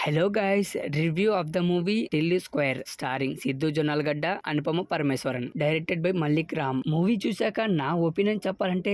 Hello guys, review of the movie Delhi square starring Siddhu Jonnalagadda, Anupama Parameswaran, directed by Mallik Ram. Movie చూశాక నా opinion చెప్పాలంటే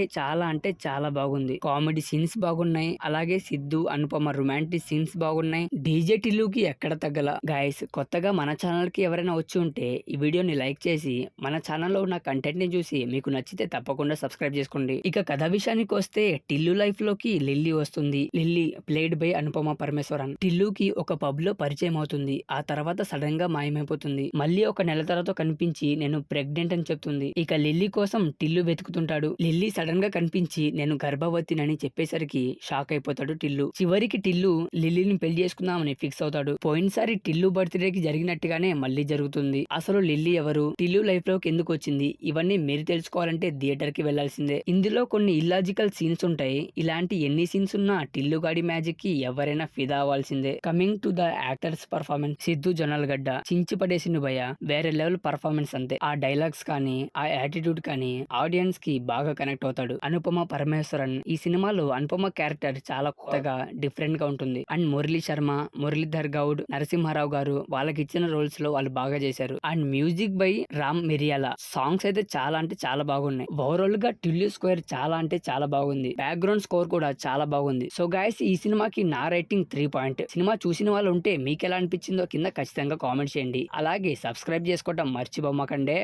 అంటే చాలా బాగుంది. కామెడీ సీన్స్ బాగున్నాయి, అలాగే సిద్ధు అనుపమ రొమాంటిక్ సీన్స్ బాగున్నాయి. డీజే టిల్లుకి ఎక్కడ తగ్గల. గైస్, కొత్తగా మన ఛానల్ కి ఎవరైనా వచ్చి ఉంటే ఈ వీడియోని లైక్ చేసి మన ఛానల్లో ఉన్న కంటెంట్ ని చూసి మీకు నచ్చితే తప్పకుండా సబ్స్క్రైబ్ చేసుకోండి. ఇక కథ విషయానికి వస్తే టిల్లు లైఫ్ లోకి లిల్లీ వస్తుంది. Lily played by Anupama Parameswaran. టిల్లుకి ఒక పబ్ లో పరిచయం అవుతుంది. ఆ తర్వాత సడన్ గా మాయమైపోతుంది. మళ్ళీ ఒక నెల తర్వాత కనిపించి నేను ప్రెగ్నెంట్ అని చెప్తుంది. ఇక లిల్లీ కోసం టిల్లు వెతుకుతుంటాడు. లిల్లీ సడన్ గా కనిపించి నేను గర్భవతినని చెప్పేసరికి షాక్ అయిపోతాడు టిల్లు. చివరికి టిల్లు లిల్లీని పెళ్లి చేసుకుందామని ఫిక్స్ అవుతాడు. పోయినసారి టిల్లు బర్త్డేకి జరిగినట్టుగానే మళ్ళీ జరుగుతుంది. అసలు లిల్లీ ఎవరు, టిల్లు లైఫ్ లోకి ఎందుకు వచ్చింది, ఇవన్నీ మీరు తెలుసుకోవాలంటే థియేటర్ కి వెళ్లాల్సిందే. ఇందులో కొన్ని ఇల్లాజికల్ సీన్స్ ఉంటాయి. ఇలాంటి ఎన్ని సీన్స్ ఉన్నా టిల్లు గాడి మ్యాజిక్ కి ఎవరైనా ఫిదా అవ్వాల్సిందే. Coming to the actors performance, Siddhu Jonnalagadda చించి పడేసిండు భయ్య. వేరే లెవెల్ పర్ఫార్మెన్స్ అంతే. ఆ డైలాగ్స్ కానీ ఆ యాటిట్యూడ్ కానీ ఆడియన్స్ కి బాగా కనెక్ట్ అవుతాడు. అనుపమ పరమేశ్వరన్, ఈ సినిమాలో అనుపమ క్యారెక్టర్ చాలా కొత్తగా డిఫరెంట్ గా ఉంటుంది. అండ్ మురళీ శర్మ, మురళీధర్ గౌడ్, నరసింహారావు గారు వాళ్ళకి ఇచ్చిన రోల్స్ లో వాళ్ళు బాగా చేశారు. అండ్ మ్యూజిక్ బై రామ్ మిరియాల. సాంగ్స్ అయితే చాలా బాగున్నాయి. ఓవరాల్ గా టిల్లు స్క్వేర్ చాలా బాగుంది. బ్యాక్గ్రౌండ్ స్కోర్ కూడా చాలా బాగుంది. సో గైస్, ఈ సినిమాకి నా రేటింగ్ 3 పాయింట్. సినిమా చూసిన వాళ్ళు ఉంటే మీకు ఎలా అనిపించిందో కింద ఖచ్చితంగా కామెంట్ చేయండి. అలాగే సబ్స్క్రైబ్ చేసుకోవడం మర్చిపోమాకండే.